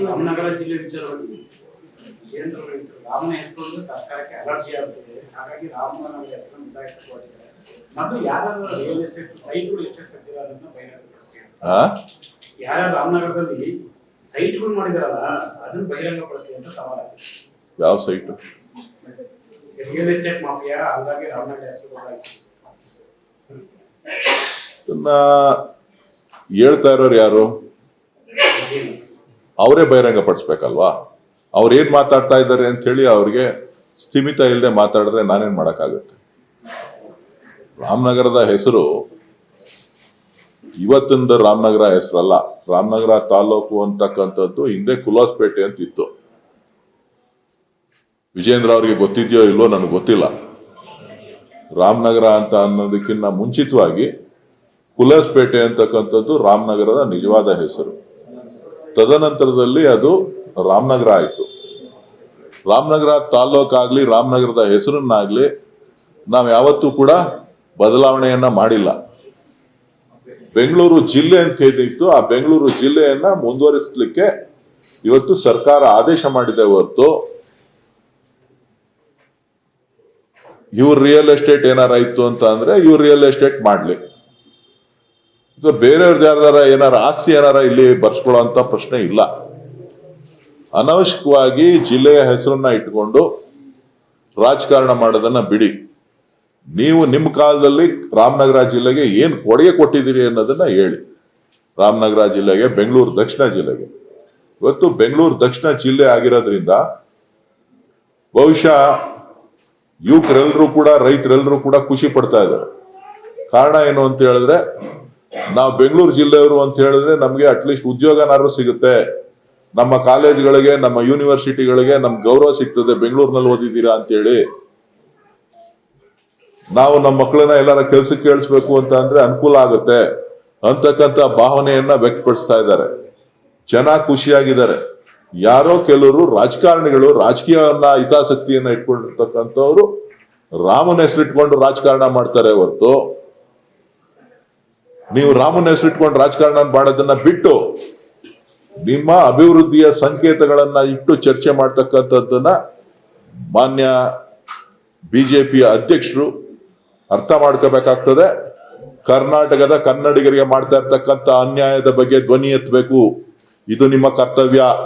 ರಾಮನಗರ ಜಿಲ್ಲೆ ವಿಚಾರವಾಗಿ ರಾಮನ ಹೆಸರು ಸರ್ಕಾರಕ್ಕೆ ಅಲರ್ಜಿ ಆಗುತ್ತದೆ. ಹಾಗಾಗಿ ರಾಮನಗರ ಹೆಸರನ್ನು ಬದಲಾಯಿಸಿಕೊಂಡಿದ್ದಾರೆ. ಮತ್ತು ಯಾರು ರಿಯಲ್ ಎಸ್ಟೇಟ್ ಸೈಟ್ಗಳು ಎಷ್ಟೆಷ್ಟು ಕಟ್ಟಿದ್ದಾರೆ ಅನ್ನೋದನ್ನ ಬಹಿರಂಗಪಡಿಸ್ತಾರೆ. ಯಾರು ರಾಮನಗರದಲ್ಲಿ ಸೈಟ್ಗಳು ಮಾಡಿದಾರಲ್ಲ ಅದನ್ನ ಬಹಿರಂಗಪಡಿಸಲಿ ಅಂತ ಸವಾಲಾಗಿದೆ. ಯಾವ ಸೈಟ್? Real estate mafia. ಹಾಗಾಗಿ ರಾಮನಗರ ಹೆಸರು ಬದಲಾಯಿಸಿ ಹೇಳ್ತಾ ಇರೋರು ಯಾರು? ಅವರೇ ಬಹಿರಂಗ ಪಡಿಸ್ಬೇಕಲ್ವಾ? ಅವ್ರು ಏನ್ ಮಾತಾಡ್ತಾ ಇದ್ದಾರೆ ಅಂತ ಹೇಳಿ ಅವ್ರಿಗೆ ಸ್ಥಿಮಿತ ಇಲ್ಲದೆ ಮಾತಾಡಿದ್ರೆ ನಾನೇನ್ ಮಾಡಕ್ಕಾಗುತ್ತೆ? ರಾಮನಗರದ ಹೆಸರು ಇವತ್ತಿಂದ ರಾಮನಗರ ಹೆಸರಲ್ಲ. ರಾಮನಗರ ತಾಲೂಕು ಅಂತಕ್ಕಂಥದ್ದು ಹಿಂದೆ ಕುಲಾಸ್ಪೇಟೆ ಅಂತ ಇತ್ತು. ವಿಜೇಂದ್ರ ಅವ್ರಿಗೆ ಗೊತ್ತಿದ್ಯೋ ಇಲ್ವೋ ನನಗೆ ಗೊತ್ತಿಲ್ಲ. ರಾಮನಗರ ಅಂತ ಅನ್ನೋದಕ್ಕಿಂತ ಮುಂಚಿತವಾಗಿ ಕುಲಾಸ್ಪೇಟೆ ಅಂತಕ್ಕಂಥದ್ದು ರಾಮನಗರದ ನಿಜವಾದ ಹೆಸರು. ತದನಂತರದಲ್ಲಿ ಅದು ರಾಮನಗರ ಆಯಿತು. ರಾಮನಗರ ತಾಲೂಕಾಗ್ಲಿ ರಾಮನಗರದ ಹೆಸರನ್ನಾಗ್ಲಿ ನಾವು ಯಾವತ್ತೂ ಕೂಡ ಬದಲಾವಣೆಯನ್ನ ಮಾಡಿಲ್ಲ. ಬೆಂಗಳೂರು ಜಿಲ್ಲೆ ಅಂತ ಏನಿತ್ತು ಆ ಬೆಂಗಳೂರು ಜಿಲ್ಲೆಯನ್ನ ಮುಂದುವರಿಸಲಿಕ್ಕೆ ಇವತ್ತು ಸರ್ಕಾರ ಆದೇಶ ಮಾಡಿದೆ ಹೊರತು ಇವ್ರ ರಿಯಲ್ ಎಸ್ಟೇಟ್ ಏನಾರ ಇತ್ತು ಅಂತ ಅಂದ್ರೆ ಇವ್ರ ರಿಯಲ್ ಎಸ್ಟೇಟ್ ಮಾಡ್ಲಿ. ಬೇರೆಯವ್ರದ್ದು ಯಾರ ಏನಾರ ಆಸ್ತಿ ಏನಾರ ಇಲ್ಲಿ ಬರ್ಸ್ಕೊಳ್ಳೋ ಅಂತ ಪ್ರಶ್ನೆ ಇಲ್ಲ. ಅನವಶ್ಯಕವಾಗಿ ಜಿಲ್ಲೆಯ ಹೆಸರನ್ನ ಇಟ್ಕೊಂಡು ರಾಜಕಾರಣ ಮಾಡೋದನ್ನ ಬಿಡಿ. ನೀವು ನಿಮ್ಮ ಕಾಲದಲ್ಲಿ ರಾಮನಗರ ಜಿಲ್ಲೆಗೆ ಏನ್ ಕೊಡುಗೆ ಕೊಟ್ಟಿದ್ದೀರಿ ಅನ್ನೋದನ್ನ ಹೇಳಿ. ರಾಮನಗರ ಜಿಲ್ಲೆಗೆ, ಬೆಂಗಳೂರು ದಕ್ಷಿಣ ಜಿಲ್ಲೆಗೆ. ಇವತ್ತು ಬೆಂಗಳೂರು ದಕ್ಷಿಣ ಜಿಲ್ಲೆ ಆಗಿರೋದ್ರಿಂದ ಬಹುಶಃ ಯುವಕರೆಲ್ಲರೂ ಕೂಡ, ರೈತರೆಲ್ಲರೂ ಕೂಡ ಖುಷಿ ಪಡ್ತಾ ಇದ್ದಾರೆ. ಕಾರಣ ಏನು ಅಂತ ಹೇಳಿದ್ರೆ, ನಾವು ಬೆಂಗಳೂರು ಜಿಲ್ಲೆಯವರು ಅಂತ ಹೇಳಿದ್ರೆ ನಮ್ಗೆ ಅಟ್ಲೀಸ್ಟ್ ಉದ್ಯೋಗನಾದ್ರೂ ಸಿಗುತ್ತೆ, ನಮ್ಮ ಕಾಲೇಜ್ಗಳಿಗೆ, ನಮ್ಮ ಯೂನಿವರ್ಸಿಟಿಗಳಿಗೆ ನಮ್ಗೆ ಗೌರವ ಸಿಗ್ತದೆ ಬೆಂಗಳೂರಿನಲ್ಲಿ ಓದಿದ್ದೀರಾ ಅಂತೇಳಿ. ನಾವು ನಮ್ಮ ಮಕ್ಕಳನ್ನ ಎಲ್ಲಾರ ಕೆಲ್ಸಕ್ಕೆ ಕೇಳಿಸ್ಬೇಕು ಅಂತ ಅಂದ್ರೆ ಅನುಕೂಲ ಆಗುತ್ತೆ ಅಂತಕ್ಕಂಥ ಭಾವನೆಯನ್ನ ವ್ಯಕ್ತಪಡಿಸ್ತಾ ಇದ್ದಾರೆ. ಜನ ಖುಷಿಯಾಗಿದ್ದಾರೆ. ಯಾರೋ ಕೆಲವರು ರಾಜಕಾರಣಿಗಳು ರಾಜಕೀಯವನ್ನ ಹಿತಾಸಕ್ತಿಯನ್ನ ಇಟ್ಕೊಂಡಿರ್ತಕ್ಕಂಥವ್ರು ರಾಮನ ಹೆಸರಿಟ್ಕೊಂಡು ರಾಜಕಾರಣ ಮಾಡ್ತಾರೆ ಹೊರತು ನೀವು ರಾಮನ ಹೆಸರಿಟ್ಕೊಂಡು ರಾಜಕಾರಣ ಮಾಡೋದನ್ನ ಬಿಟ್ಟು ನಿಮ್ಮ ಅಭಿವೃದ್ಧಿಯ ಸಂಕೇತಗಳನ್ನ ಇಟ್ಟು ಚರ್ಚೆ ಮಾಡ್ತಕ್ಕಂಥದ್ದನ್ನ ಮಾನ್ಯ ಬಿಜೆಪಿಯ ಅಧ್ಯಕ್ಷರು ಅರ್ಥ ಮಾಡ್ಕೋಬೇಕಾಗ್ತದೆ. ಕರ್ನಾಟಕದ ಕನ್ನಡಿಗರಿಗೆ ಮಾಡ್ತಾ ಇರ್ತಕ್ಕಂಥ ಅನ್ಯಾಯದ ಬಗ್ಗೆ ಧ್ವನಿ ಎತ್ತಬೇಕು. ಇದು ನಿಮ್ಮ ಕರ್ತವ್ಯ.